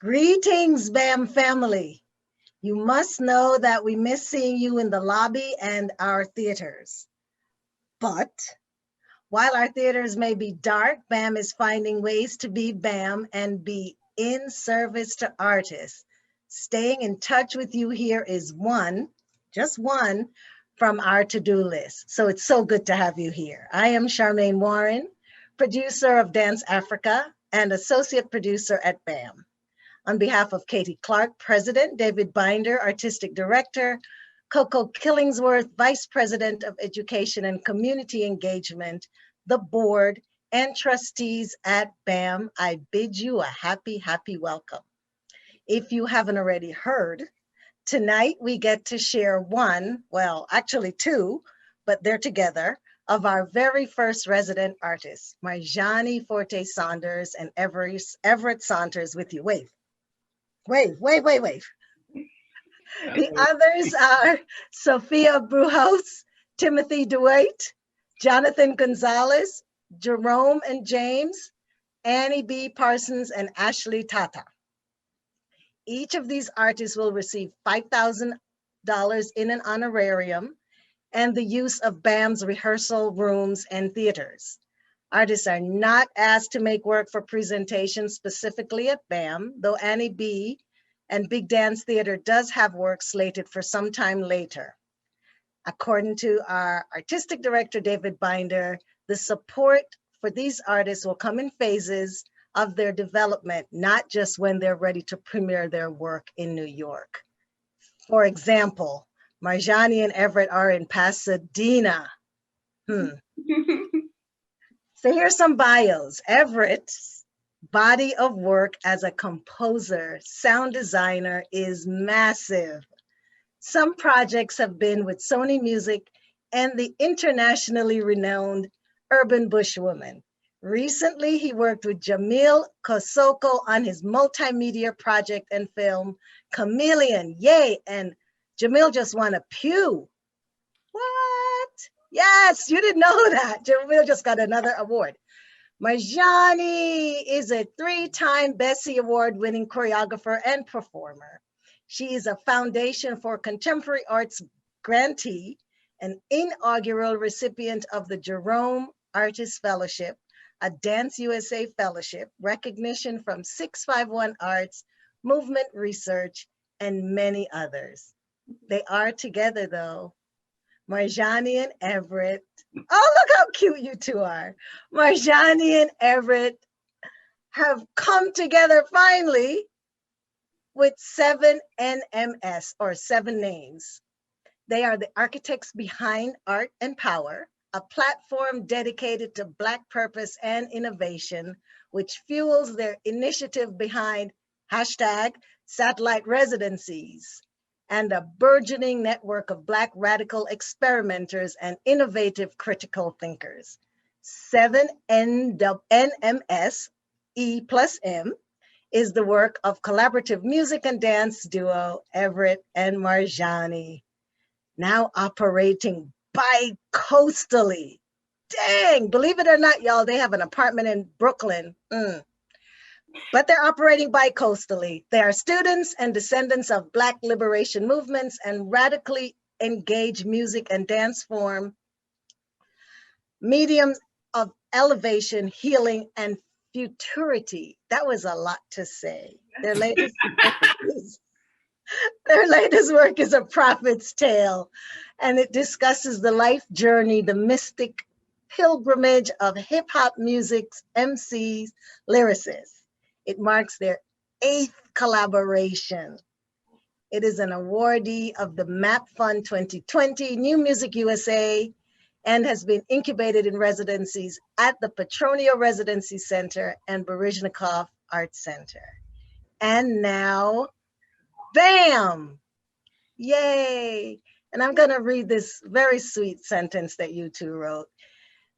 Greetings, BAM family. You must know that we miss seeing you in the lobby and our theaters. But while our theaters may be dark, BAM is finding ways to be BAM and be in service to artists. Staying in touch with you here is just one, from our to-do list. So it's so good to have you here. I am Charmaine Warren, producer of Dance Africa and associate producer at BAM. On behalf of Katie Clark, President, David Binder, Artistic Director, Coco Killingsworth, Vice President of Education and Community Engagement, the board, and trustees at BAM, I bid you a happy, happy welcome. If you haven't already heard, tonight we get to share one, well, actually two, but they're together, of our very first resident artists, Marjani Forté-Saunders and Everett Saunders with you. Wave. The others are Sophia Bruhaus, Timothy DeWaite, Jonathan Gonzalez, Jerome and James, Annie B. Parsons, and Ashley Tata. Each of these artists will receive $5,000 in an honorarium and the use of BAM's rehearsal rooms and theaters. Artists are not asked to make work for presentations specifically at BAM, though Annie B. and Big Dance Theater does have work slated for some time later. According to our artistic director, David Binder, the support for these artists will come in phases of their development, not just when they're ready to premiere their work in New York. For example, Marjani and Everett are in Pasadena. So here's some bios. Everett's body of work as a composer, sound designer is massive. Some projects have been with Sony Music and the internationally renowned Urban Bushwoman. Recently, he worked with Jamil Kosoko on his multimedia project and film, Chameleon, yay, and Jamil just won a Pew. What? Yes, you didn't know that. Jamil just got another award. Marjani is a 3-time Bessie Award-winning choreographer and performer. She is a Foundation for Contemporary Arts grantee, an inaugural recipient of the Jerome Artist Fellowship, a Dance USA Fellowship, recognition from 651 Arts, Movement Research, and many others. They are together though. Marjani and Everett. Oh, look how cute you two are. Marjani and Everett have come together finally with 7 NMS, or 7 names. They are the architects behind Art and Power, a platform dedicated to Black purpose and innovation, which fuels their initiative behind #satellite residencies, and a burgeoning network of Black radical experimenters and innovative critical thinkers. 7 NMS, E plus M, is the work of collaborative music and dance duo Everett and Marjani, now operating bi-coastally. Dang, believe it or not, y'all, they have an apartment in Brooklyn. But they're operating bi-coastally. They are students and descendants of Black liberation movements and radically engaged music and dance form, mediums of elevation, healing, and futurity. That was a lot to say. Their latest work is A Prophet's Tale, and it discusses the life journey, the mystic pilgrimage of hip hop music's MCs, lyricists. It marks their 8th collaboration. It is an awardee of the MAP Fund 2020, New Music USA, and has been incubated in residencies at the Petronio Residency Center and Baryshnikov Arts Center. And now, BAM! Yay! And I'm gonna read this very sweet sentence that you two wrote.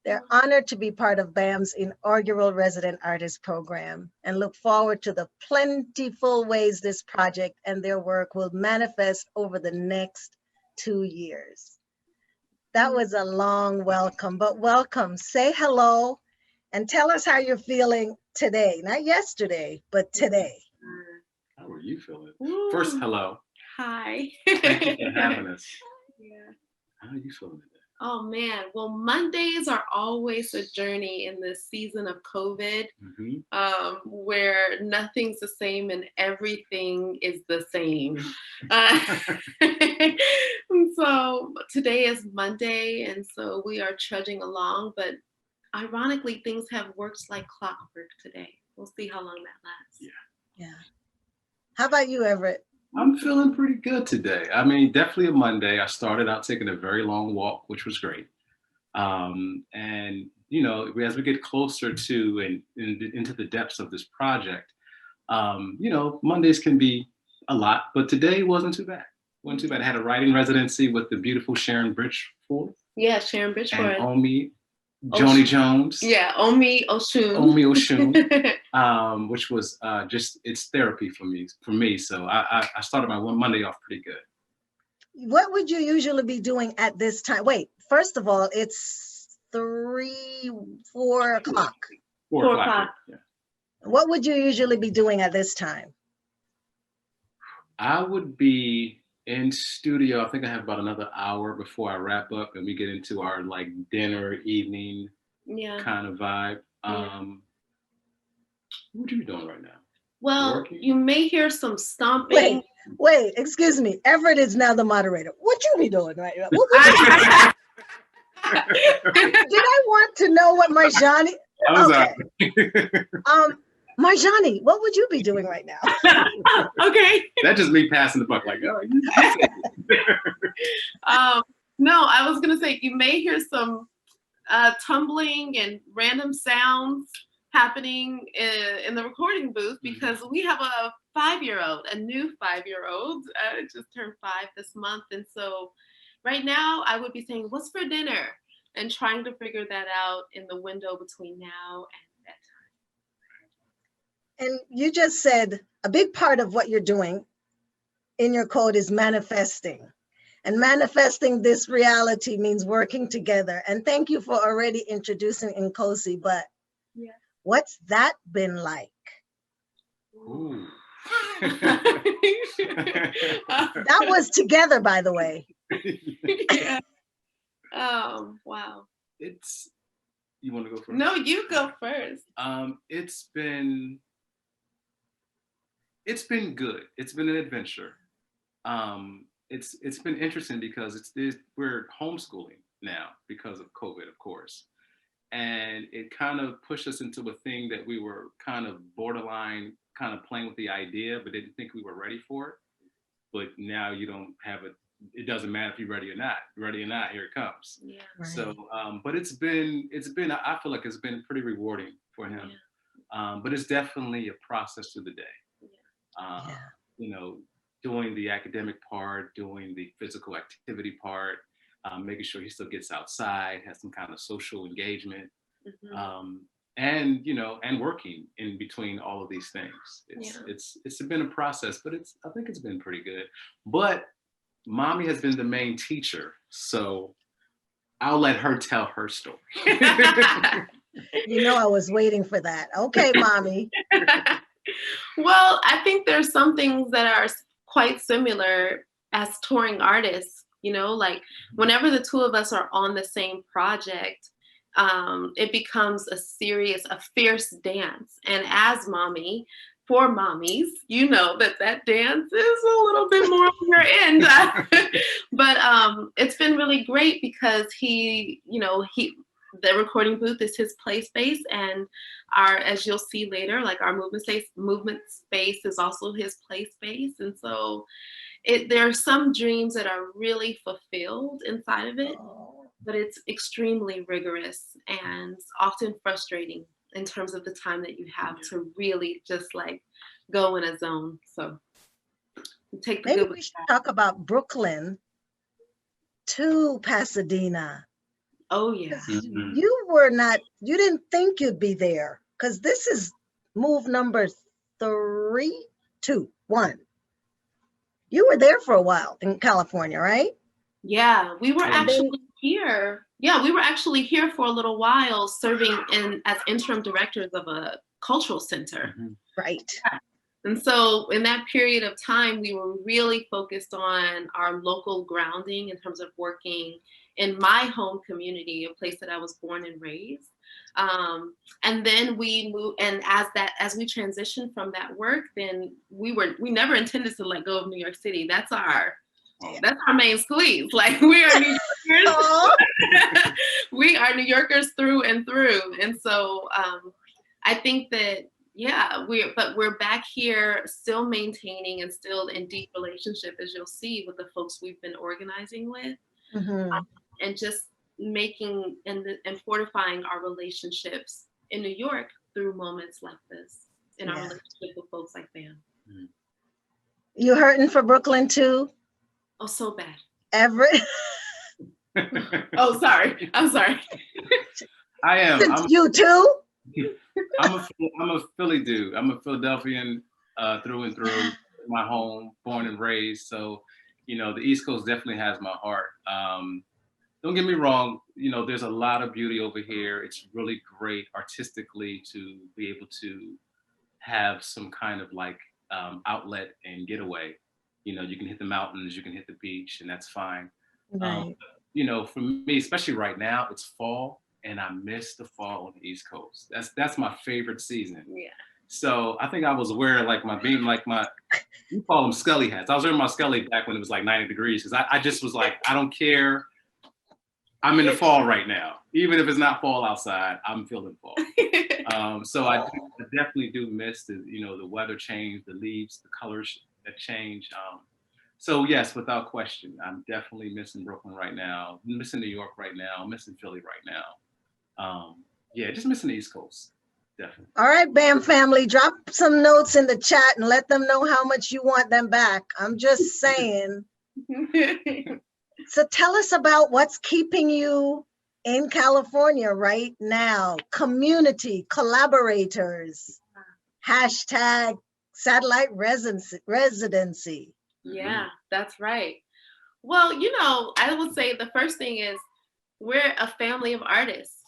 They're honored to be part of BAM's inaugural Resident Artist Program and look forward to the plentiful ways this project and their work will manifest over the next 2 years. That was a long welcome, but welcome. Say hello and tell us how you're feeling today. Not yesterday, but today. you feeling? Ooh. First, hello. Hi. Thank you for having us. Yeah. How are you feeling today? Oh man, well, Mondays are always a journey in this season of COVID, where nothing's the same and everything is the same. So today is Monday, and so we are trudging along, but ironically, things have worked like clockwork today. We'll see how long that lasts. Yeah. How about you, Everett? I'm feeling pretty good today. I mean, definitely a Monday. I started out taking a very long walk, which was great. And, you know, as we get closer to and into the depths of this project, you know, Mondays can be a lot, but today wasn't too bad. Wasn't too bad. I had a writing residency with the beautiful Sharon Bridgeforth. Yeah, Sharon Bridgeforth. And Omi Joni Jones. Yeah, Omi Oshun. Omi Oshun, which was just, it's therapy for me. So I started my Monday off pretty good. What would you usually be doing at this time? Wait, first of all, it's 4 o'clock. 4 o'clock. Yeah. What would you usually be doing at this time? I would be in studio. I think I have about another hour before I wrap up and we get into our like dinner evening kind of vibe. What are you doing right now? Well, you may hear some stomping. Wait, excuse me. Everett is now the moderator. What you be doing right now? Did I want to know what Marjani? Marjani, what would you be doing right now? Okay. That's just me passing the buck, like, oh, no, I was gonna say you may hear some tumbling and random sounds happening in the recording booth because we have a 5-year-old, a new 5-year-old. Just turned 5 this month, and so right now I would be saying, "What's for dinner?" and trying to figure that out in the window between now and bedtime. And you just said a big part of what you're doing in your code is manifesting. And manifesting this reality means working together. And thank you for already introducing Nkosi, but what's that been like? Ooh. That was together, by the way. Yeah. Oh, wow. You want to go first? No, you go first. It's been good. It's been an adventure. It's been interesting because we're homeschooling now because of COVID, of course. And it kind of pushed us into a thing that we were kind of borderline kind of playing with the idea, but didn't think we were ready for it. But now you don't have it doesn't matter if you're ready or not. Ready or not, here it comes. Yeah. Right. So, but it's been, I feel like it's been pretty rewarding for him. Yeah. But it's definitely a process through the day. Yeah. You know, doing the academic part, doing the physical activity part, making sure he still gets outside, has some kind of social engagement, and you know, and working in between all of these things. It's been a process, but I think it's been pretty good. But Mommy has been the main teacher, so I'll let her tell her story. You know, I was waiting for that. Okay, Mommy. Well, I think there's some things that are quite similar as touring artists, you know, like whenever the two of us are on the same project, it becomes a fierce dance. And as Mommy, for mommies, you know that dance is a little bit more on your end. But it's been really great because the recording booth is his play space, and as you'll see later, like our movement space is also his play space. And so there are some dreams that are really fulfilled inside of it, but it's extremely rigorous and often frustrating in terms of the time that you have to really just like go in a zone. So take the Maybe good we should talk about Brooklyn to Pasadena. Oh yeah. You didn't think you'd be there because this is move number 3, 2, 1. You were there for a while in California, right? Yeah, we were actually here. Yeah, we were actually here for a little while serving as interim directors of a cultural center. Right. And so in that period of time, we were really focused on our local grounding in terms of working in my home community, a place that I was born and raised. And then we moved, and as we transitioned from that work, then we never intended to let go of New York City. That's our main squeeze. Like, we are New Yorkers. We are New Yorkers through and through. And so I think that, yeah, we're back here still maintaining and still in deep relationship, as you'll see, with the folks we've been organizing with, and just making and fortifying our relationships in New York through moments like this, in our relationship with folks like them. You hurting for Brooklyn too? Oh, so bad. Everett? Oh, sorry. I'm sorry. I am. You too? I'm a Philly dude. I'm a Philadelphian through and through. My home, born and raised. So, you know, the East Coast definitely has my heart. Don't get me wrong. You know, there's a lot of beauty over here. It's really great artistically to be able to have some kind of like outlet and getaway. You know, you can hit the mountains, you can hit the beach, and that's fine. Right. You know, for me, especially right now, it's fall. And I miss the fall on the East Coast. That's my favorite season. Yeah. So I think I was wearing you call them Scully hats. I was wearing my Scully back when it was like 90 degrees, because I just was like, I don't care. I'm in the fall right now. Even if it's not fall outside, I'm feeling fall. So I definitely do miss the weather change, the leaves, the colors that change. So yes, without question, I'm definitely missing Brooklyn right now, missing New York right now, missing Philly right now. Just missing the East Coast, definitely. All right, BAM family, drop some notes in the chat and let them know how much you want them back. I'm just saying. So tell us about what's keeping you in California right now. Community, collaborators, hashtag satellite residency. Yeah, that's right. Well, you know, I would say the first thing is we're a family of artists.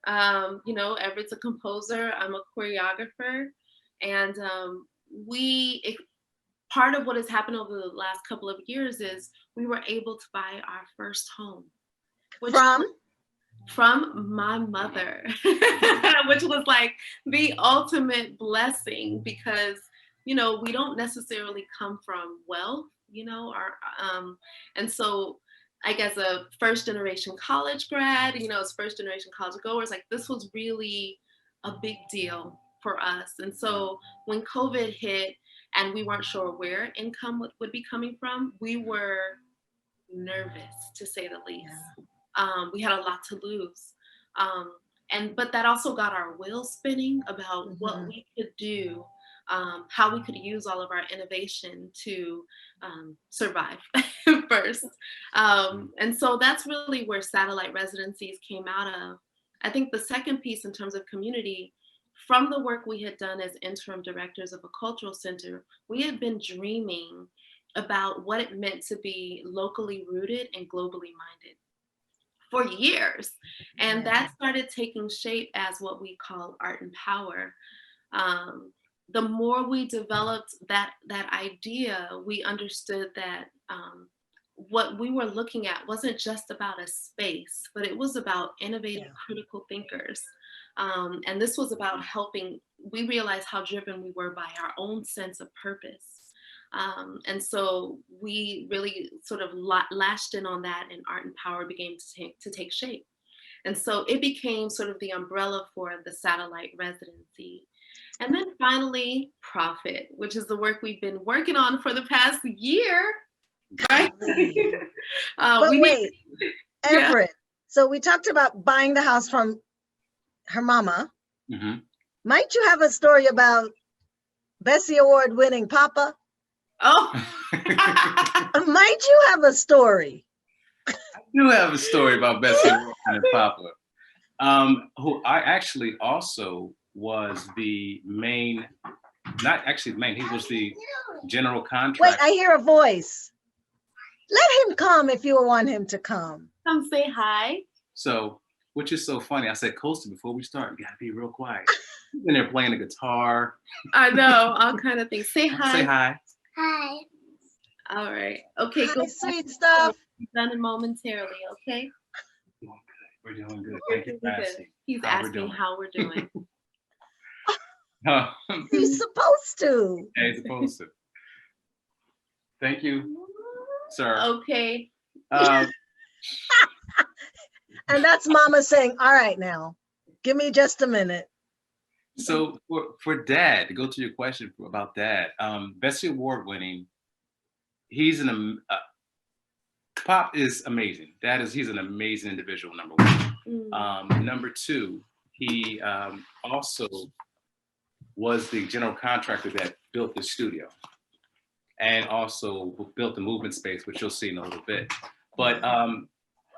You know, Everett's a composer, I'm a choreographer, and part of what has happened over the last couple of years is we were able to buy our first home. From my mother, which was like the ultimate blessing, because, you know, we don't necessarily come from wealth, you know, and so, like, as a first generation college grad, you know, as first generation college goers, like, this was really a big deal for us. And so when COVID hit and we weren't sure where income would be coming from, we were nervous, to say the least. We had a lot to lose. But that also got our wheels spinning about what we could do, how we could use all of our innovation to survive first. And so that's really where satellite residencies came out of. I think the second piece in terms of community, from the work we had done as interim directors of a cultural center, we had been dreaming about what it meant to be locally rooted and globally minded for years. And that started taking shape as what we call art and power. The more we developed that idea, we understood that what we were looking at wasn't just about a space, but it was about innovative critical thinkers. And this was about helping. We realized how driven we were by our own sense of purpose. And so we really sort of lashed in on that, and art and power began to take shape. And so it became sort of the umbrella for the satellite residency. And then finally, Profit, which is the work we've been working on for the past year, right? Everett, so we talked about buying the house from her mama. Might you have a story about Bessie Award winning Papa? Oh. Might you have a story? I do have a story about Bessie Award winning Papa, who I actually also was the main, not actually the main, he was the general contractor. Wait, I hear a voice. Let him come if you want him to come. Come say hi. So which is so funny. I said, Costa, before we start, you gotta be real quiet. He's in there playing the guitar. I know, all kind of things. Say hi. Say hi. Hi. All right. Okay, Hi, go. sweet stuff. Be done momentarily, okay? We're doing good. Thank you for asking. He's asking how we're doing. He's supposed to. Yeah, he's supposed to. Thank you, sir. Okay. And that's Mama saying, all right now, give me just a minute. So for Dad, to go to your question about Dad, Bessie Award winning, he's Pop is amazing. He's an amazing individual, number one. Number two, he also was the general contractor that built the studio and also built the movement space, which you'll see in a little bit. But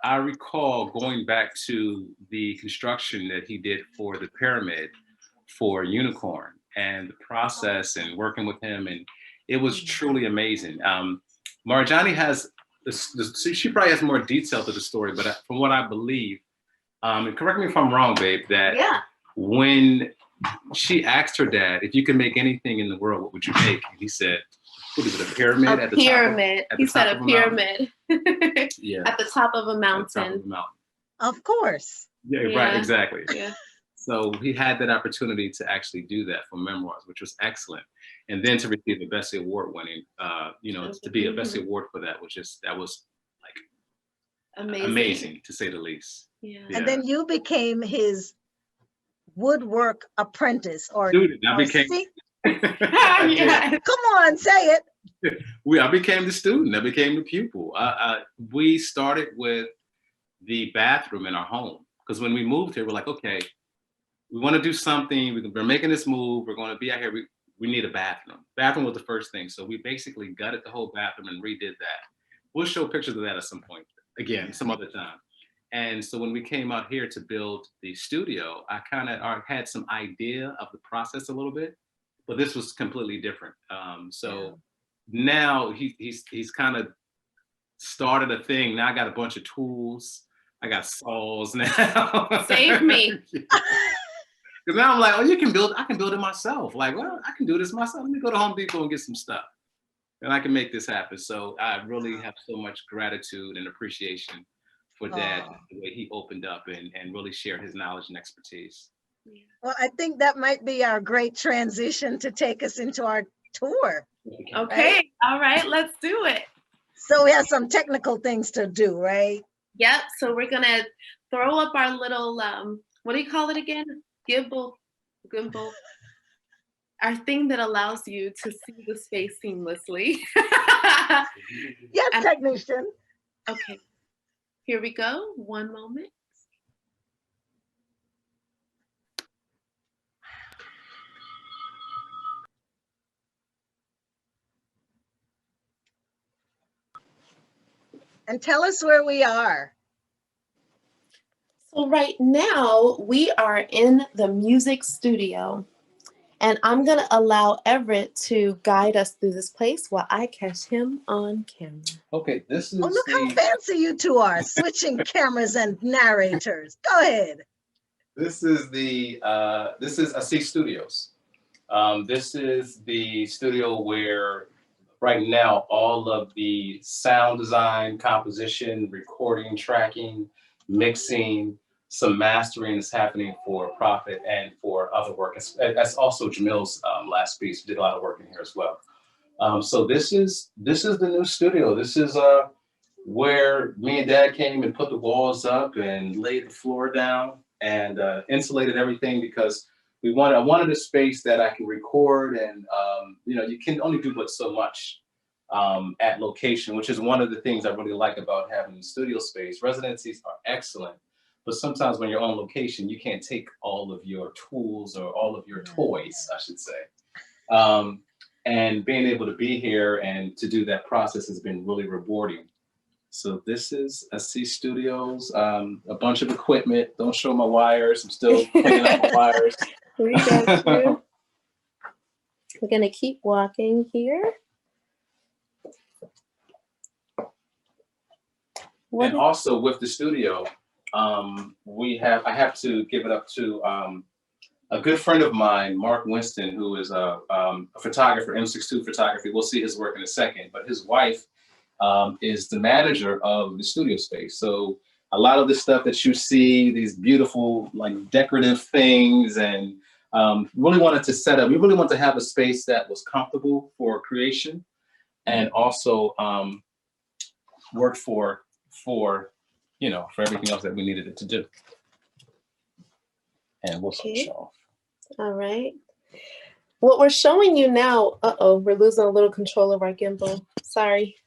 I recall going back to the construction that he did for the pyramid for Unicorn and the process and working with him. And it was truly amazing. Marjani has, she probably has more detail to the story, but from what I believe, and correct me if I'm wrong, babe, that when she asked her dad, if you could make anything in the world, what would you make? And he said, what is it, a pyramid? A pyramid. He said a pyramid. Yeah. At the top of a mountain. At the top of a mountain. Of course. Yeah, right, exactly. Yeah. So he had that opportunity to actually do that for memoirs, which was excellent. And then to receive the Bessie Award winning, to be a Bessie Award for that was like amazing to say the least. Yeah. And then you became his woodwork apprentice or student. I became. Yes. Come on, say it. I became the student. I became the pupil. We started with the bathroom in our home because when we moved here, we're like, okay, we want to do something. We're making this move. We're going to be out here. We need a bathroom. Bathroom was the first thing. So we basically gutted the whole bathroom and redid that. We'll show pictures of that at some point, again, some other time. And so when we came out here to build the studio, I kind of had some idea of the process a little bit, but this was completely different. Now he's kind of started a thing. Now I got a bunch of tools. I got saws now. Save me. Because now I'm like, oh, I can build it myself. Like, well, I can do this myself. Let me go to Home Depot and get some stuff. And I can make this happen. So I really have so much gratitude and appreciation for Dad, the way he opened up and really shared his knowledge and expertise. Well, I think that might be our great transition to take us into our tour. Okay, right? All right, let's do it. So we have some technical things to do, right? Yep, so we're gonna throw up our little, what do you call it again? Gimbal, our thing that allows you to see the space seamlessly. Yes, technician. Okay, here we go, one moment. And tell us where we are. So right now we are in the music studio and I'm gonna allow Everett to guide us through this place while I catch him on camera. Okay, this is. Oh, look how fancy you two are, switching cameras and narrators. Go ahead. This is AC Studios. This is the studio where right now all of the sound design, composition, recording, tracking, mixing, some mastering is happening for Prophet and for other work. That's also Jamil's last piece. We did a lot of work in here as well. So this is the new studio. This is where me and Dad came and put the walls up and laid the floor down and insulated everything because I wanted a space that I can record and you can only do but so much at location, which is one of the things I really like about having the studio space. Residencies are excellent, but sometimes when you're on location, you can't take all of your tools or all of your toys, I should say. And being able to be here and to do that process has been really rewarding. So this is AC Studios, a bunch of equipment. Don't show my wires. I'm still cleaning up my wires. We got you. We're gonna keep walking here. And also with the studio, I have to give it up to a good friend of mine, Mark Winston, who is a photographer, M62 photography. We'll see his work in a second, but his wife is the manager of the studio space. So a lot of the stuff that you see, these beautiful, like decorative things, and really wanted to set up, we really wanted to have a space that was comfortable for creation and also worked for everything else that we needed it to do. And we'll switch off. All right. What we're showing you now, we're losing a little control of our gimbal. Sorry.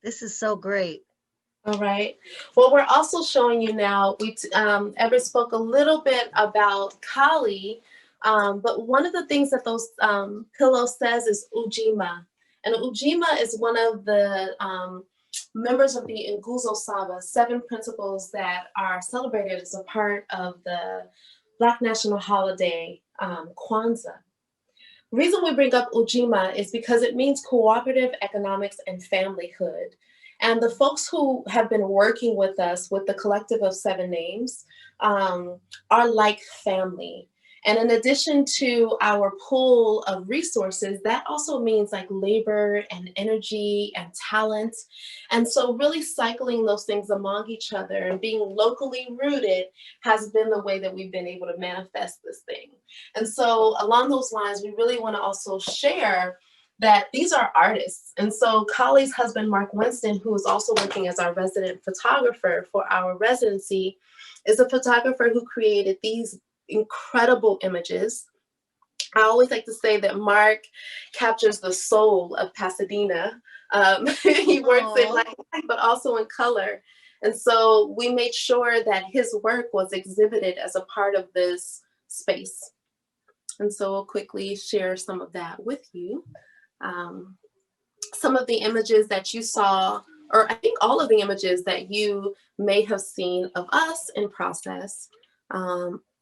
This is so great. All right. What we're also showing you now, Everett spoke a little bit about Kali, but one of the things that those pillows says is Ujima. And Ujima is one of the members of the Nguzo Saba, 7 principles that are celebrated as a part of the Black national holiday, Kwanzaa. The reason we bring up Ujima is because it means cooperative economics and familyhood. And the folks who have been working with us with the collective of 7 names are like family. And in addition to our pool of resources, that also means like labor and energy and talent. And so really cycling those things among each other and being locally rooted has been the way that we've been able to manifest this thing. And so along those lines, we really want to also share that these are artists. And so Kali's husband, Mark Winston, who is also working as our resident photographer for our residency, is a photographer who created these incredible images. I always like to say that Mark captures the soul of Pasadena. He works in light, but also in color. And so we made sure that his work was exhibited as a part of this space. And so we'll quickly share some of that with you. Some of the images that you saw, or I think all of the images that you may have seen of us in process,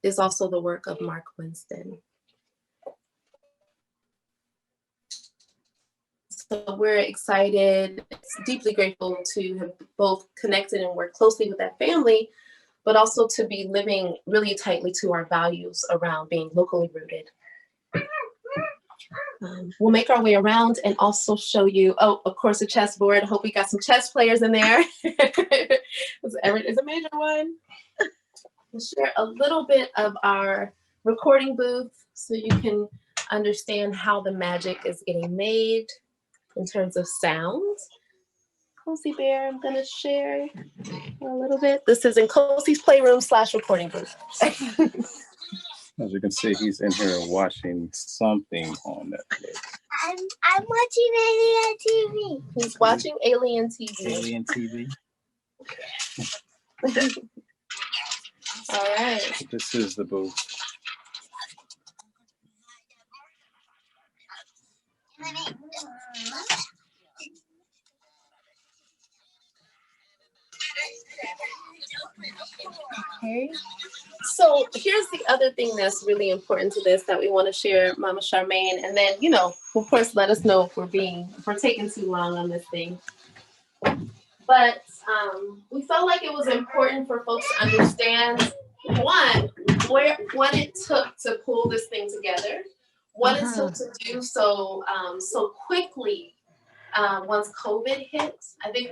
is also the work of Mark Winston. So we're excited, deeply grateful to have both connected and worked closely with that family, but also to be living really tightly to our values around being locally rooted. We'll make our way around and also show you, of course, a chessboard. I hope we got some chess players in there. Everett is a major one. We'll share a little bit of our recording booth so you can understand how the magic is getting made in terms of sound. Cozy Bear, I'm gonna share a little bit. This is in Cozy's playroom / recording booth. As you can see, he's in here watching something on Netflix. I'm watching Alien TV. He's watching Alien TV. Alien TV. All right. This is the booth. Okay. So here's the other thing that's really important to this that we want to share, Mama Charmaine, and then, of course, let us know if we're taking too long on this thing. But we felt like it was important for folks to understand, one, what it took to pull this thing together, what it took to do so quickly once COVID hit. I think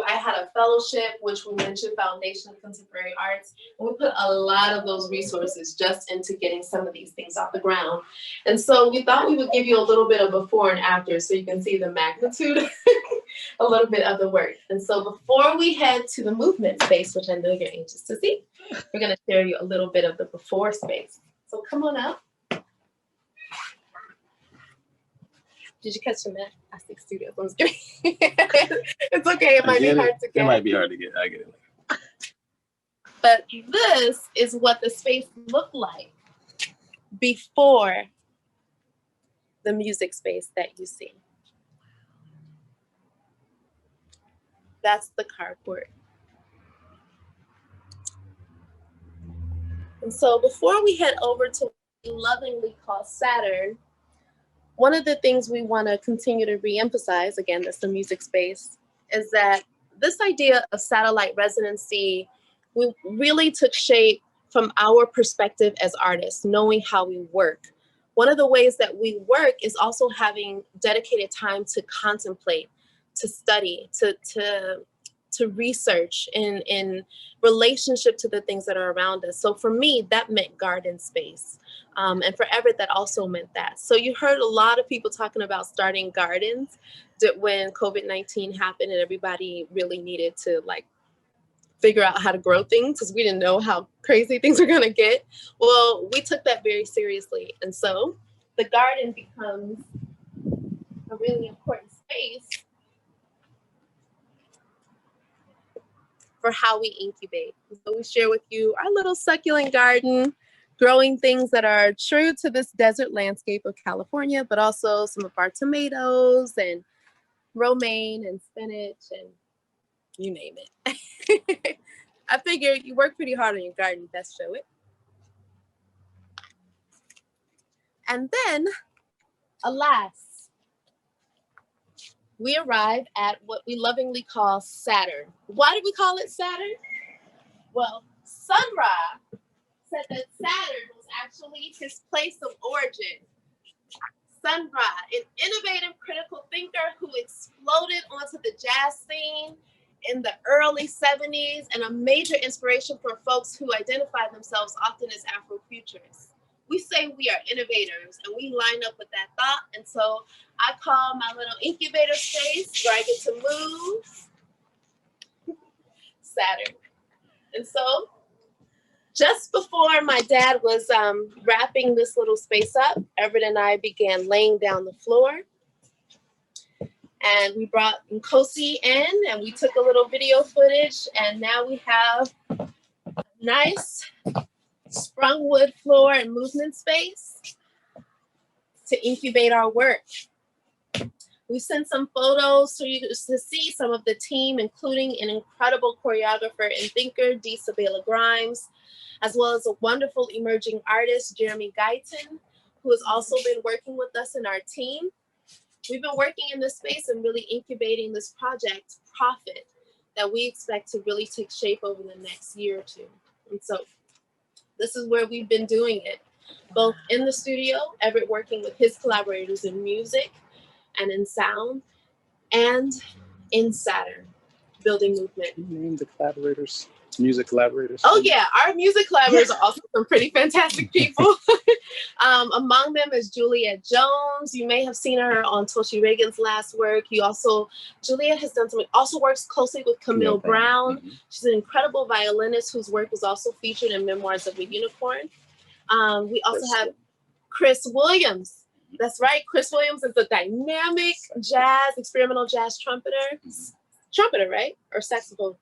I had a fellowship, which we mentioned, Foundation of Contemporary Arts, and we put a lot of those resources just into getting some of these things off the ground. And so we thought we would give you a little bit of before and after so you can see the magnitude, a little bit of the work. And so before we head to the movement space, which I know you're anxious to see, we're going to share you a little bit of the before space. So come on up. Did you catch the Matt? I think studio. I'm just kidding. It's okay. It might be hard to get. It might be hard to get. I get it later. But this is what the space looked like before the music space that you see. That's the carport. And so before we head over to what we lovingly call Saturn, one of the things we want to continue to re-emphasize, again, that's the music space, is that this idea of satellite residency, we really took shape from our perspective as artists, knowing how we work. One of the ways that we work is also having dedicated time to contemplate, to study, to research in relationship to the things that are around us. So for me, that meant garden space. And for Everett, that also meant that. So you heard a lot of people talking about starting gardens when COVID-19 happened and everybody really needed to like figure out how to grow things because we didn't know how crazy things were gonna get. Well, we took that very seriously. And so the garden becomes a really important space for how we incubate. So we share with you our little succulent garden, growing things that are true to this desert landscape of California, but also some of our tomatoes and romaine and spinach and you name it. I figure you work pretty hard on your garden, best show it. And then, alas, we arrive at what we lovingly call Saturn. Why did we call it Saturn? Well, Sun Ra said that Saturn was actually his place of origin. Sun Ra, an innovative critical thinker who exploded onto the jazz scene in the early 70s and a major inspiration for folks who identify themselves often as Afrofuturists. We say we are innovators and we line up with that thought. And so I call my little incubator space where I get to move Saturn. And so just before my dad was wrapping this little space up, Everett and I began laying down the floor. And we brought Nkosi in and we took a little video footage. And now we have a nice sprung wood floor and movement space to incubate our work. We sent some photos so you to see some of the team, including an incredible choreographer and thinker, D. Sabela Grimes, as well as a wonderful emerging artist, Jeremy Guyton, who has also been working with us in our team. We've been working in this space and really incubating this project, Profit, that we expect to really take shape over the next year or two. And so this is where we've been doing it, both in the studio, Everett working with his collaborators in music and in sound, and in Saturn, building movement. Can you name the collaborators, music collaborators? Oh yeah, our music collaborators are also some pretty fantastic people. Among them is Juliet Jones. You may have seen her on Toshi Reagan's last work. Juliet has done also works closely with Camille Brown. Mm-hmm. She's an incredible violinist whose work was also featured in Memoirs of a Unicorn. We also have Chris Williams. That's right, Chris Williams is a dynamic experimental jazz trumpeter. Mm-hmm. Trumpeter, right? Or saxophone?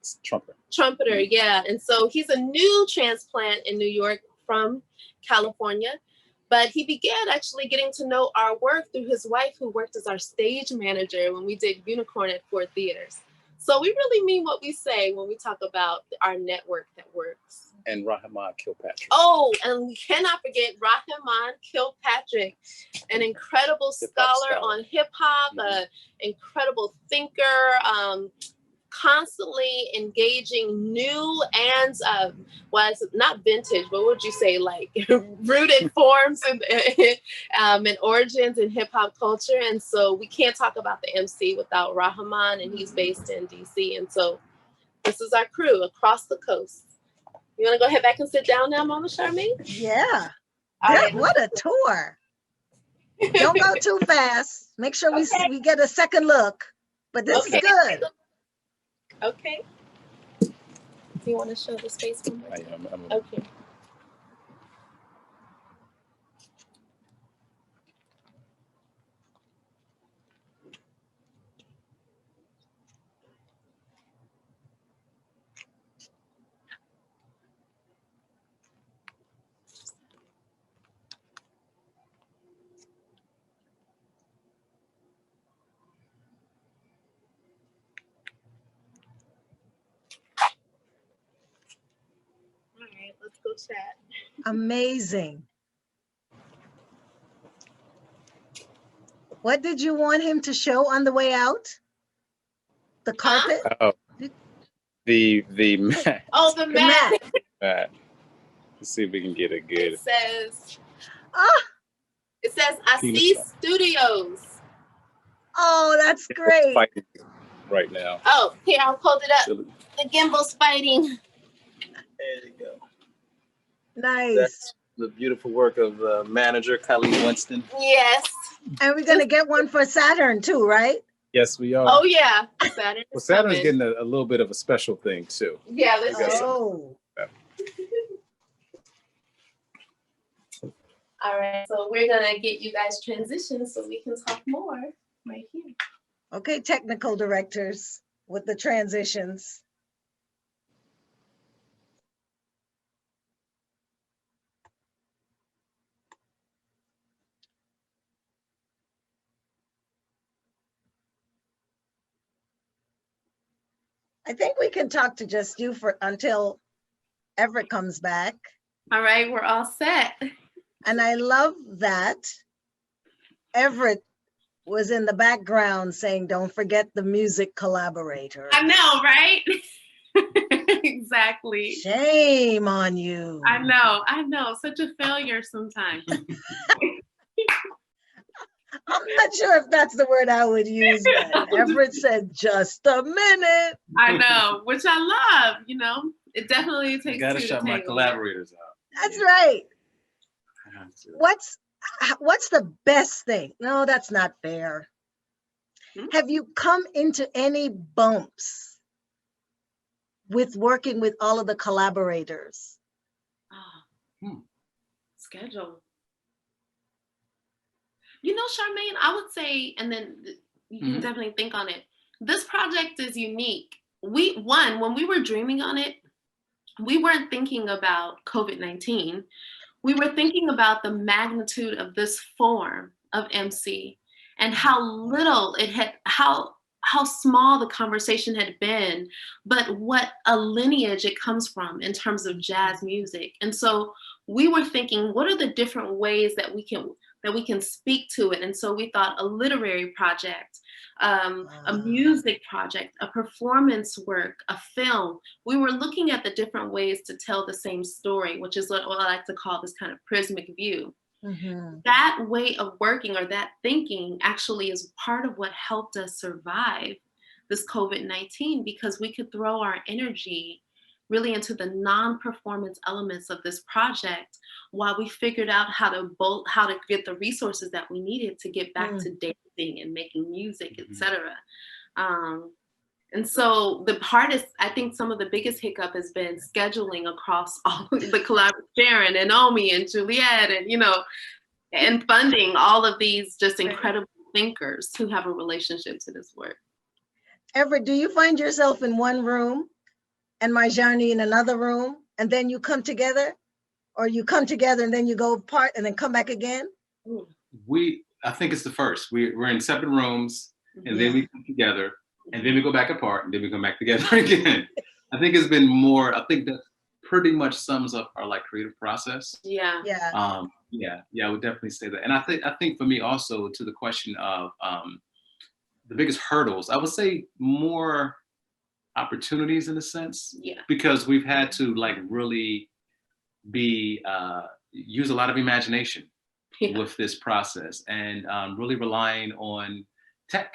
Trumpeter, yeah. And so he's a new transplant in New York from California, but he began actually getting to know our work through his wife, who worked as our stage manager when we did Unicorn at 4 theaters. So we really mean what we say when we talk about our network that works. And Rahman Kilpatrick. Oh, and we cannot forget Rahman Kilpatrick, an incredible scholar on hip hop, an incredible thinker, constantly engaging new and not vintage, but what would you say, like rooted forms and origins in hip hop culture. And so we can't talk about the MC without Rahman, and he's based in DC. And so this is our crew across the coast. You want to go ahead back and sit down now, Mama Charmaine? Yeah. Right. What a tour. Don't go too fast. Make sure we get a second look. But this is good. Okay. Do you want to show the space one more time? Okay. Let's go chat. Amazing. What did you want him to show on the way out? The carpet? Oh, The mat. Oh, the mat. Let's see if we can get a good. It says, Oh, I see studios. oh, that's great. Fighting right now. Oh, here, I'll hold it up. The gimbal's fighting. There you go. Nice. That's the beautiful work of manager Khalid Winston. Yes. And we're going to get one for Saturn too, right? Yes, we are. Oh, yeah. Saturn. Well, Saturn's getting a little bit of a special thing too. Yeah, let's got some. Oh. All right, so we're gonna get you guys transitioned so we can talk more right here. Okay, technical directors with the transitions. I think we can talk to just you for until Everett comes back. All right, we're all set. And I love that Everett was in the background saying, don't forget the music collaborator. I know, right? Exactly. Shame on you. I know. Such a failure sometimes. I'm not sure if that's the word I would use, but Everett said, just a minute. I know, which I love, It definitely takes Gotta two shut to my tango. collaborators out. That's right. I have to. What's the best thing? No, that's not fair. Have you come into any bumps with working with all of the collaborators? Schedule. Charmaine, I would say, and then you can definitely think on it. This project is unique. When we were dreaming on it, we weren't thinking about COVID-19. We were thinking about the magnitude of this form of MC and how little it had, how small the conversation had been, but what a lineage it comes from in terms of jazz music. And so we were thinking, what are the different ways that we can speak to it? And so we thought a literary project, a music project, a performance work, a film. We were looking at the different ways to tell the same story, which is what I like to call this kind of prismic view. That way of working or that thinking actually is part of what helped us survive this COVID-19, because we could throw our energy really into the non-performance elements of this project while we figured out how to get the resources that we needed to get back to dancing and making music, etc. And so the hardest, I think some of the biggest hiccup has been scheduling across all of the collaborators, Sharon and Omi and Juliet, and and funding all of these just incredible thinkers who have a relationship to this work. Everett, do you find yourself in one room and Marjani in another room, and then you come together? Or you come together and then you go apart and then come back again? I think it's the first. We're in separate rooms, and then we come together, and then we go back apart, and then we come back together again. I think it's been more, I think that pretty much sums up our creative process. Yeah. I would definitely say that. And I think for me also, to the question of the biggest hurdles, I would say more opportunities in a sense, because we've had to really use a lot of imagination with this process, and really relying on tech.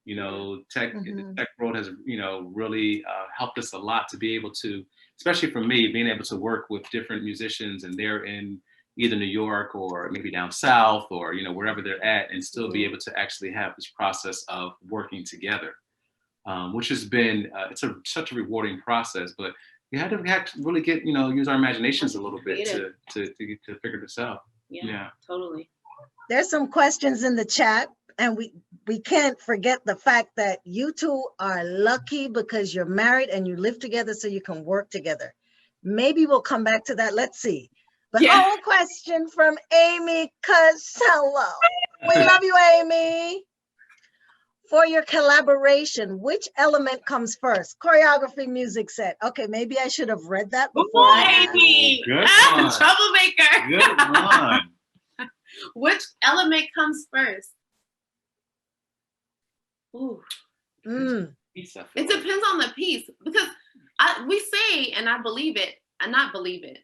The tech world has really helped us a lot to be able to, especially for me, being able to work with different musicians, and they're in either New York or maybe down south or wherever they're at, and still be able to actually have this process of working together, which has been such a rewarding process. But we had to really get use our imaginations a little bit to figure this out. Yeah, totally. There's some questions in the chat, and we can't forget the fact that you two are lucky because you're married and you live together, so you can work together. Maybe we'll come back to that. Let's see. But a question from Amy Costello. We love you, Amy. For your collaboration, which element comes first? Choreography, music set. Okay, maybe I should have read that before. Amy. Good one. Troublemaker. Good one. Which element comes first? Ooh. It It depends on the piece, because we say, and I believe it, and not believe it,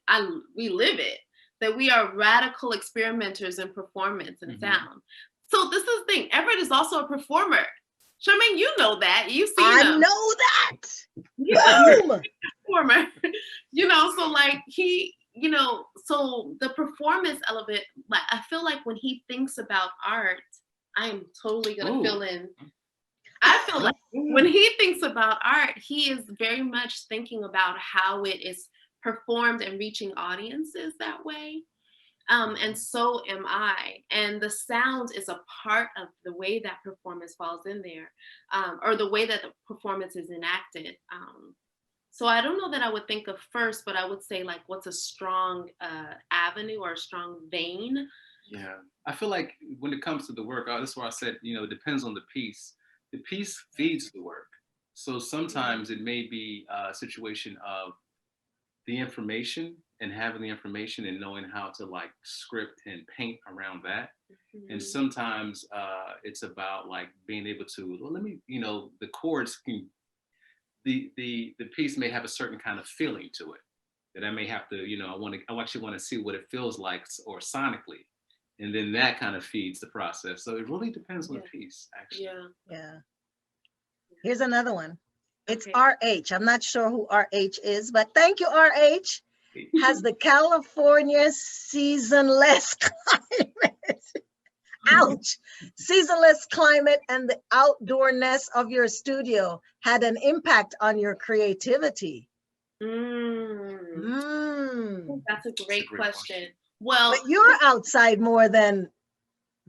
we live it, that we are radical experimenters in performance and sound. So this is the thing, Everett is also a performer. Charmaine, you know that. You've seen him. I know that. Boom! Performer. You know, so like he, you know, so the performance element, like I feel like when he thinks about art, I am totally gonna fill in. I feel like when he thinks about art, he is very much thinking about how it is performed and reaching audiences that way. And so am I. And the sound is a part of the way that performance falls in there, or the way that the performance is enacted. So I don't know that I would think of first, but I would say like, what's a strong avenue or a strong vein? Yeah, I feel like when it comes to the work, that's where I said, you know, it depends on the piece. The piece feeds the work. So sometimes it may be a situation of the information and having the information and knowing how to like script and paint around that. And sometimes it's about like being able to, well, let me, you know, the chords can, the piece may have a certain kind of feeling to it that I may have to, you know, I actually want to see what it feels like or sonically. And then that kind of feeds the process. So it really depends on the piece, actually. Yeah. Here's another one. It's RH. I'm not sure who RH is, but thank you, RH. Has the California seasonless climate, ouch, seasonless climate and the outdoorness of your studio had an impact on your creativity? That's a great question. Well, but you're outside more than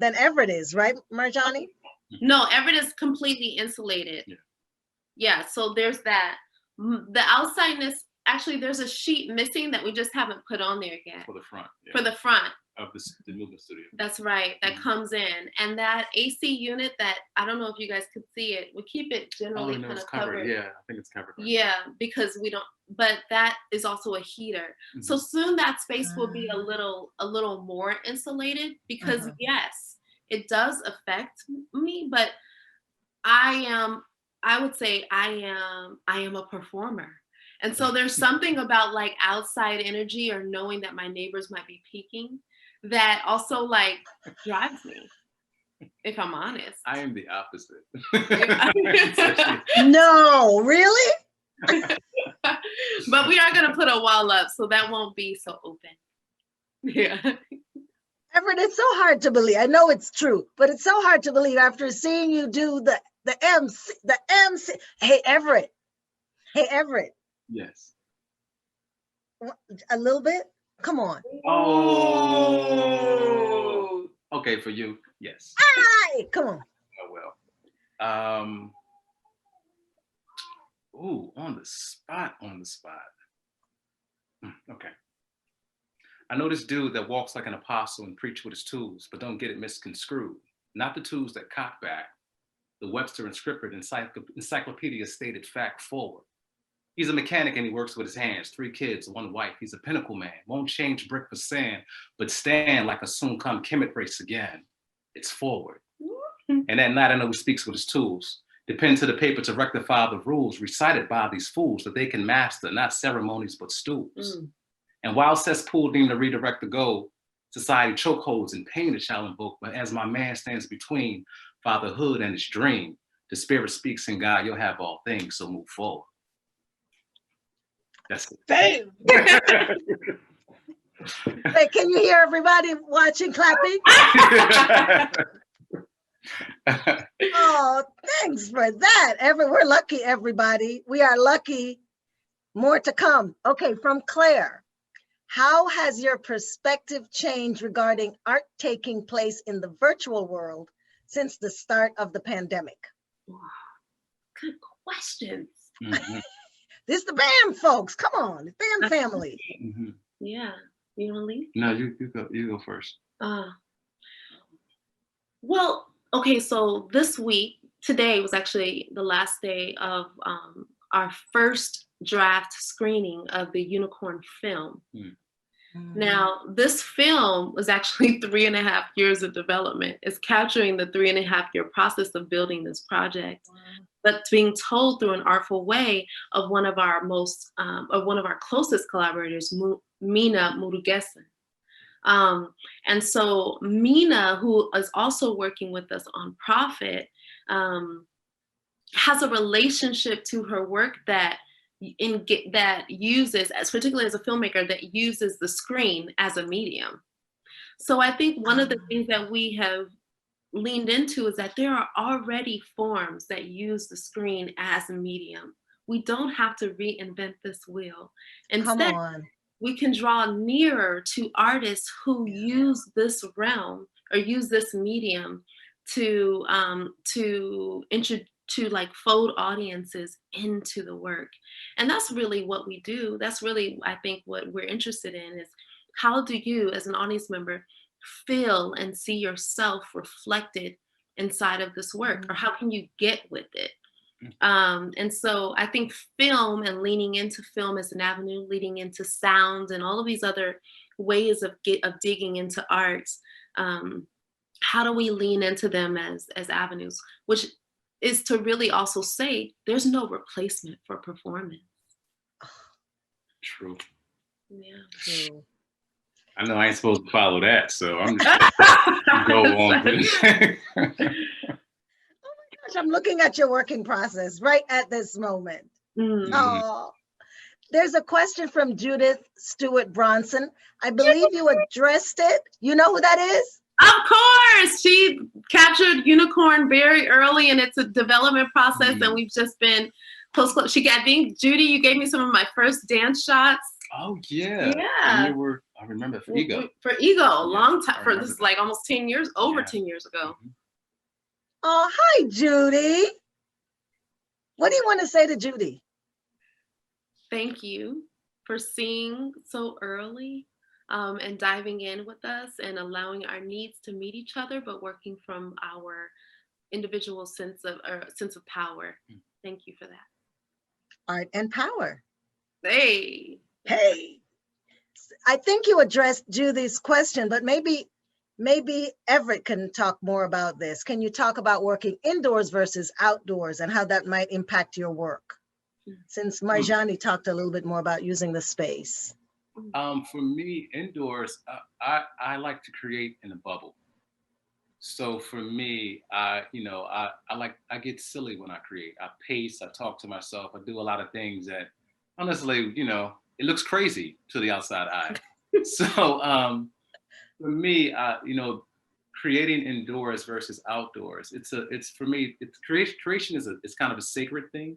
Everett is, right, Marjani? No, Everett is completely insulated. Yeah, so there's that. The outsideness, actually, there's a sheet missing that we just haven't put on there yet. For the front. Yeah. For the front. Of the movement studio. That's right, that comes in. And that AC unit that, I don't know if you guys could see it, we keep it generally kind of covered. Yeah, I think it's covered. Right yeah, because we don't, but that is also a heater. So soon that space will be a little more insulated because yes, it does affect me, but I would say I am a performer. And so there's something about like outside energy or knowing that my neighbors might be peeking that also like drives me, if I'm honest. I am the opposite. No, really? But we are gonna put a wall up so that won't be so open. Yeah. Everett, it's so hard to believe. I know it's true, but it's so hard to believe after seeing you do the MC. Hey, Everett. Yes. A little bit? Come on. Oh. Okay, for you, yes. Hi, come on. Oh, well. Ooh, on the spot. Okay. I know this dude that walks like an apostle and preach with his tools, but don't get it misconstrued. Not the tools that cock back. The Webster and Scrippert encyclopedia stated fact forward. He's a mechanic and he works with his hands. 3 kids, 1 wife. He's a pinnacle man. Won't change brick for sand, but stand like a soon-come Kemet race again. It's forward. And that night I know he speaks with his tools. Depend to the paper to rectify the rules recited by these fools that they can master, not ceremonies, but stools. And while cesspool deem to redirect the goal, society chokeholds and pain it shall invoke. But as my man stands between fatherhood and his dream, the spirit speaks in God, you'll have all things, so move forward. That's it. Damn. Hey, can you hear everybody watching clapping? Oh, thanks for that. We're lucky, everybody. We are lucky. More to come. Okay, from Claire. How has your perspective changed regarding art taking place in the virtual world since the start of the pandemic? Good questions. This is the BAM folks. Come on, the BAM family. Yeah, you want to leave? No, you go first. Well, okay, so this week, today was actually the last day of our first draft screening of the Unicorn film. Now, this film was actually 3.5 years of development. It's capturing the 3.5 year process of building this project. but being told through an artful way of one of our closest collaborators, Mina Murugesan. And so Mina, who is also working with us on Profit, has a relationship to her work that uses, particularly as a filmmaker, that uses the screen as a medium. So I think one of the things that we have leaned into is that there are already forms that use the screen as a medium. We don't have to reinvent this wheel. Instead, we can draw nearer to artists who use this realm or use this medium to like fold audiences into the work. And that's really what we do. That's really, I think, what we're interested in is how do you, as an audience member, feel and see yourself reflected inside of this work, or how can you get with it? And so I think film and leaning into film as an avenue, leading into sound and all of these other ways of digging into arts, how do we lean into them as avenues, which is to really also say there's no replacement for performance. True. Yeah. True. I know I ain't supposed to follow that, so I'm just gonna go on. Oh my gosh, I'm looking at your working process right at this moment. Mm-hmm. Oh, there's a question from Judith Stewart Bronson. I believe you addressed it. You know who that is? Of course, she captured Unicorn very early in its development process, and we've just been post. Judy, you gave me some of my first dance shots. Oh yeah. Yeah. I remember for Ego. For Ego, a long time. For this is like almost 10 years, over 10 years ago. Mm-hmm. Oh, hi, Judy. What do you want to say to Judy? Thank you for seeing so early. And diving in with us and allowing our needs to meet each other, but working from our individual sense of power. Thank you for that. Art and power. Hey. I think you addressed Judy's question, but maybe Everett can talk more about this. Can you talk about working indoors versus outdoors and how that might impact your work? Since Marjani talked a little bit more about using the space. For me, indoors, I like to create in a bubble. So for me, I get silly when I create. I pace, I talk to myself, I do a lot of things that honestly, it looks crazy to the outside eye. So for me, creating indoors versus outdoors, creation is kind of a sacred thing.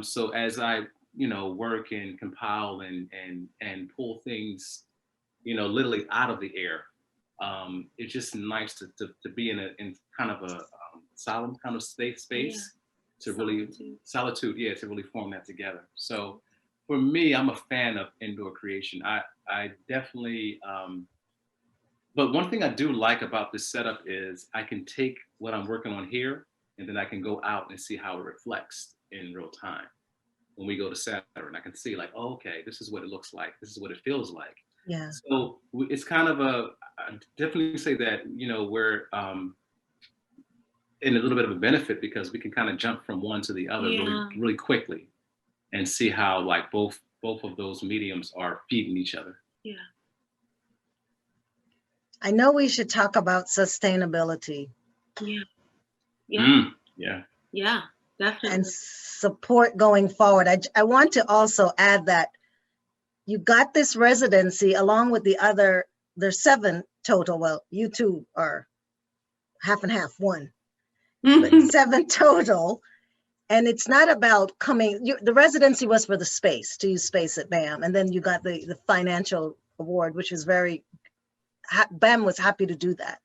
So as I work and compile and pull things, literally out of the air. It's just nice to be in kind of a solemn kind of space to really solitude, to really form that together. So for me, I'm a fan of indoor creation. I definitely, but one thing I do like about this setup is I can take what I'm working on here and then I can go out and see how it reflects in real time. When we go to Saturn, I can see like, oh, okay, this is what it looks like. This is what it feels like. Yeah. So it's kind of I definitely say that, we're in a little bit of a benefit because we can kind of jump from one to the other really quickly and see how like both of those mediums are feeding each other. Yeah. I know we should talk about sustainability. Yeah, definitely. And support going forward. I want to also add that you got this residency along with there's 7 total. Well, you two are half and half, one, but 7 total. And it's not about the residency was for the space, to use space at BAM. And then you got the financial award, which is BAM was happy to do that.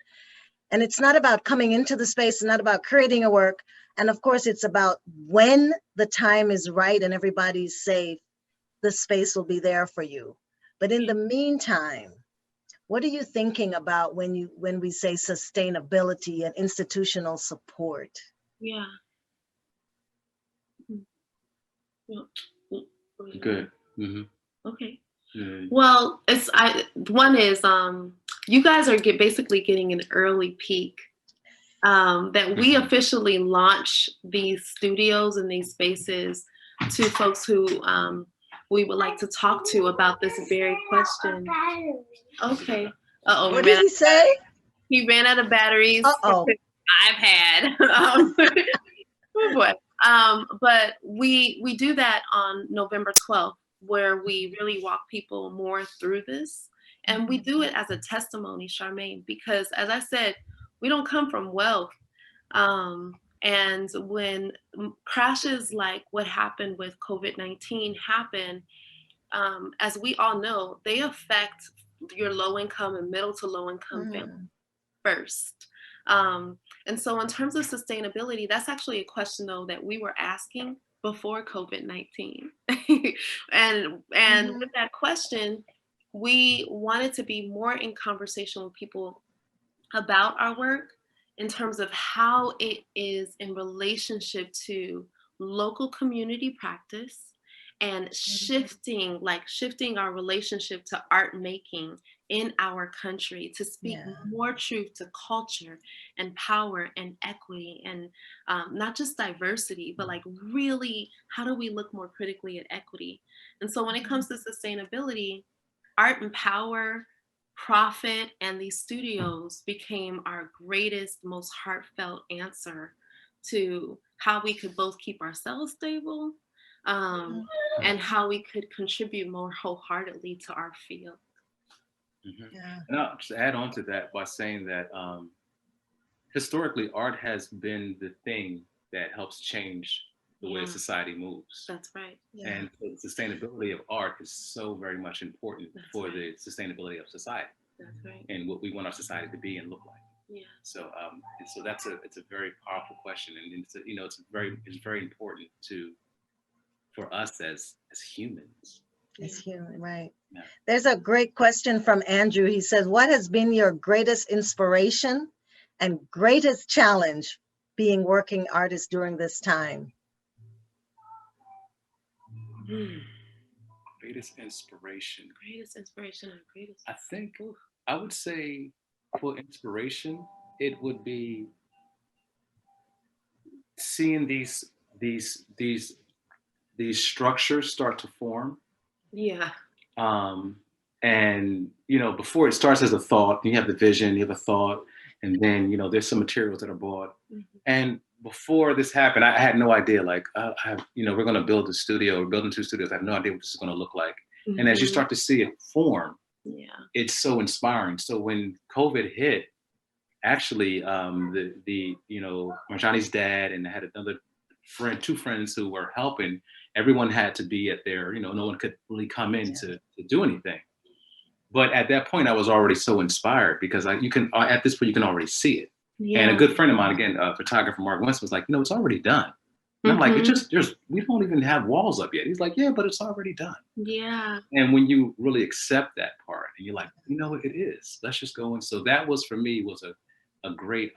And it's not about coming into the space, it's not about creating a work. And of course, it's about when the time is right and everybody's safe, the space will be there for you. But in the meantime, what are you thinking about when we say sustainability and institutional support? Yeah. Good. Mm-hmm. Okay. Mm-hmm. Well, one is you guys are basically getting an early peek that we officially launch these studios and these spaces to folks who we would like to talk to about this very question. Okay. Uh-oh. What did he say? He ran out of batteries. Uh-oh. iPad. Oh boy. But we do that on November 12th, where we really walk people more through this. And we do it as a testimony, Charmaine, because as I said, we don't come from wealth. And when crashes like what happened with COVID-19 happen, as we all know, they affect your low income and middle to low income families first. And so in terms of sustainability, that's actually a question though that we were asking before COVID-19. and with that question, we wanted to be more in conversation with people about our work in terms of how it is in relationship to local community practice and shifting our relationship to art making in our country to speak more truth to culture and power and equity and not just diversity, but like really, how do we look more critically at equity? And so when it comes to sustainability, art and power, profit, and these studios became our greatest, most heartfelt answer to how we could both keep ourselves stable and how we could contribute more wholeheartedly to our field. And I'll just add on to that by saying that historically, art has been the thing that helps change the way society moves. That's right. And the sustainability of art is so very much important for the sustainability of society. That's right. And what we want our society to be and look like. So it's a very powerful question, and it's very important for us as humans. As human, right? There's a great question from Andrew. He says, "What has been your greatest inspiration and greatest challenge being working artist during this time?" Greatest inspiration. I think I would say for inspiration, it would be seeing these structures start to form. And before it starts as a thought, you have the vision, you have a thought, and then there's some materials that are bought. And before this happened, I had no idea. Like, we're going to build a studio. We're building 2 studios. I have no idea what this is going to look like. And as you start to see it form, it's so inspiring. So when COVID hit, actually, Marjani's dad and I had another friend, 2 friends who were helping. Everyone had to be at their, no one could really come in to do anything. But at that point, I was already so inspired because at this point, you can already see it. And a good friend of mine, again, photographer Mark Winston, was like, it's already done. And I'm like, we don't even have walls up yet. He's like, yeah, but it's already done. And when you really accept that part and you're like, it is, let's just go. And so that was, for me, was a great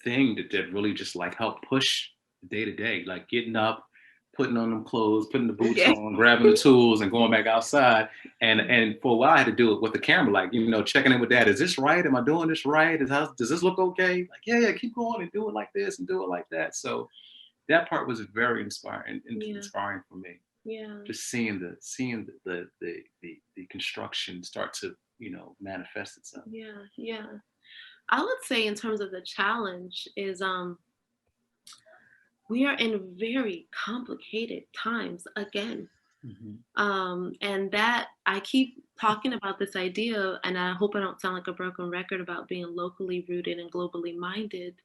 thing that really just like helped push day to day, like getting up, putting on them clothes, putting the boots on, grabbing the tools and going back outside. And for a while I had to do it with the camera, like, checking in with Dad. Is this right? Am I doing this right? Does this look okay? Like, yeah, keep going and do it like this and do it like that. So that part was very inspiring for me. Just seeing the construction start to, manifest itself. I would say in terms of the challenge is we are in very complicated times again. And that I keep talking about this idea, and I hope I don't sound like a broken record about being locally rooted and globally minded,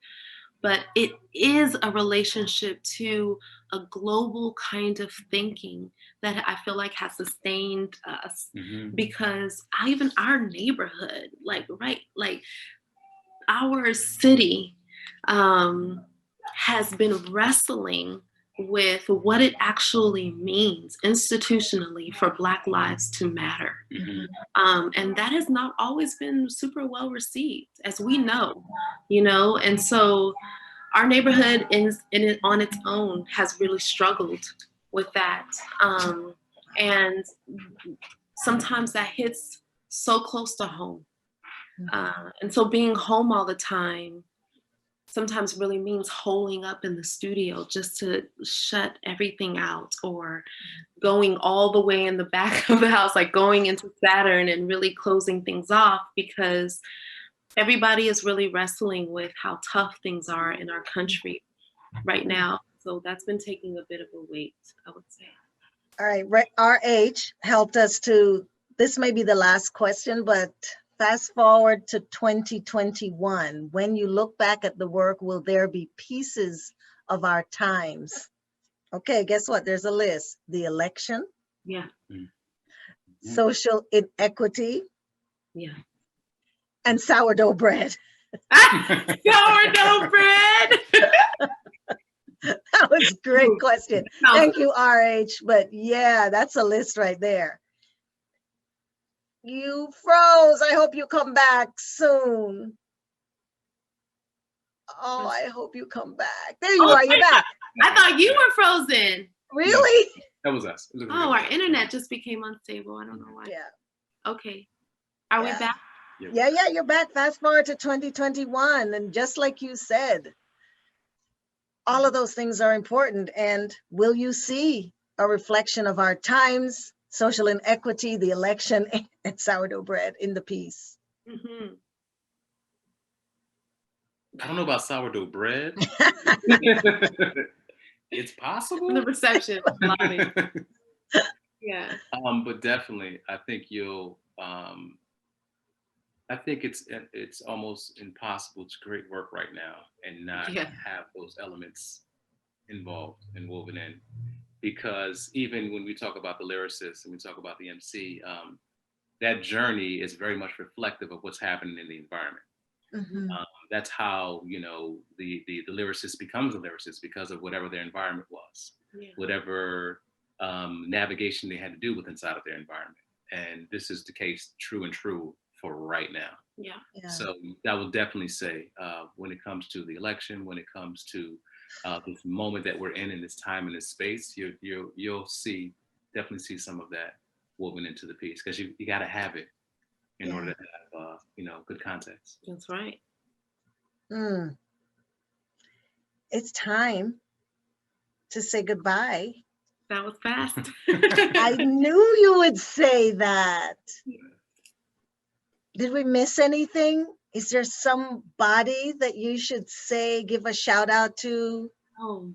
but it is a relationship to a global kind of thinking that I feel like has sustained us because even our neighborhood, like our city has been wrestling with what it actually means institutionally for Black lives to matter. And that has not always been super well received, as we know, and so our neighborhood on its own has really struggled with that. And sometimes that hits so close to home. And so being home all the time sometimes really means holing up in the studio just to shut everything out, or going all the way in the back of the house, like going into Saturn and really closing things off, because everybody is really wrestling with how tough things are in our country right now. So that's been taking a bit of a weight, I would say. All right, RH helped us to, this may be the last question, but fast forward to 2021. When you look back at the work, will there be pieces of our times? Okay, guess what? There's a list. The election. Yeah. Social inequity. Yeah. And sourdough bread. Sourdough bread. That was a great question. Thank you, RH. But yeah, that's a list right there. You froze. I hope you come back soon. Oh, I hope you come back. There you are. You're back. I thought you were frozen. Really? That was us. Oh, our internet just became unstable. I don't know why. Yeah. Okay. Are we back? Yeah, you're back. Fast forward to 2021. And just like you said, all of those things are important. And will you see a reflection of our times, social inequity, the election, and sourdough bread in the piece? Mm-hmm. I don't know about sourdough bread. It's possible. The reception. Yeah. But definitely, I think you'll. I think it's almost impossible to create work right now and not have those elements involved and woven in, because even when we talk about the lyricist and we talk about the MC, that journey is very much reflective of what's happening in the environment. Mm-hmm. That's how, you know, the lyricist becomes a lyricist, because of whatever their environment was, whatever navigation they had to do with inside of their environment. And this is the case, true for right now. Yeah. So I will definitely say, when it comes to the election, when it comes to this moment that we're in this time and this space, you'll definitely see some of that woven into the piece, because you got to have it in order to have good context. That's right. It's time to say goodbye. That was fast. I knew you would say that. Did we miss anything? Is there somebody that you should say, give a shout out to? Oh,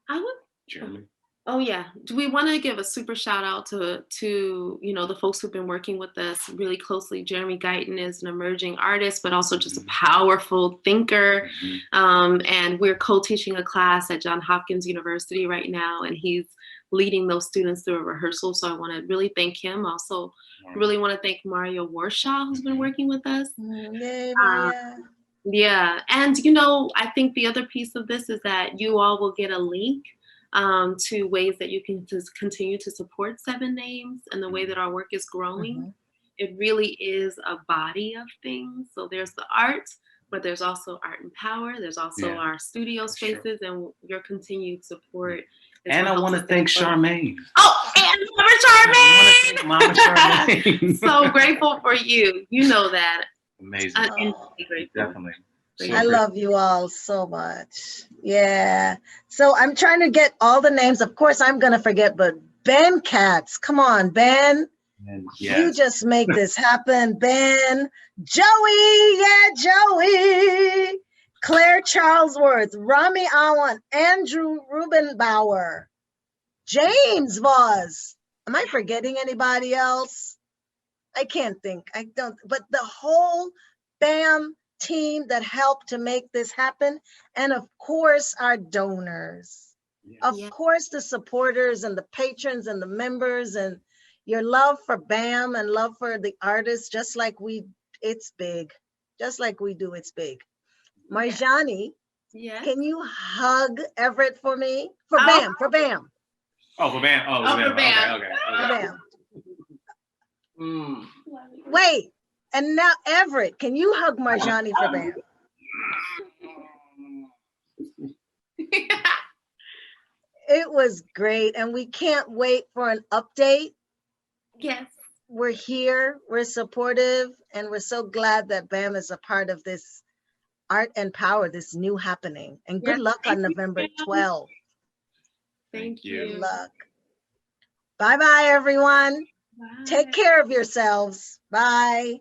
I would. Jeremy. Oh yeah. Do we want to give a super shout out to the folks who've been working with us really closely? Jeremy Guyton is an emerging artist, but also just a powerful thinker. And we're co-teaching a class at Johns Hopkins University right now, and he's leading those students through a rehearsal. So I want to really thank him. Also, really want to thank Mario Warshaw, who's been working with us. Yay, Maria. Yeah. And, I think the other piece of this is that you all will get a link to ways that you can just continue to support Seven Names and the way that our work is growing. It really is a body of things. So there's the art, but there's also art and power. There's also our studio spaces and your continued support. And I want to thank Charmaine. Oh, and Mama Charmaine! Mama Charmaine. So grateful for you. You know that. Amazing. Definitely. I love you all so much. Yeah. So I'm trying to get all the names. Of course, I'm going to forget, but Ben Katz. Come on, Ben. You just make this happen, Ben. Joey. Yeah, Joey. Claire Charlesworth, Rami Awan, Andrew Rubenbauer, James Voss. Am I forgetting anybody else? I can't think. I don't. But the whole BAM team that helped to make this happen. And of course, our donors. Of course, the supporters and the patrons and the members, and your love for BAM and love for the artists, just like it's big. Just like we do, it's big. Marjani, can you hug Everett for me? For BAM, for BAM. Oh, for BAM. Oh, for BAM. Okay. For BAM. Wait, and now Everett, can you hug Marjani for BAM? It was great, and we can't wait for an update. Yes. we're here, we're supportive, and we're so glad that BAM is a part of this Art and Power, this new happening. And good luck on November 12th. Thank Good you. luck. Bye-bye, everyone. Bye. Take care of yourselves. Bye.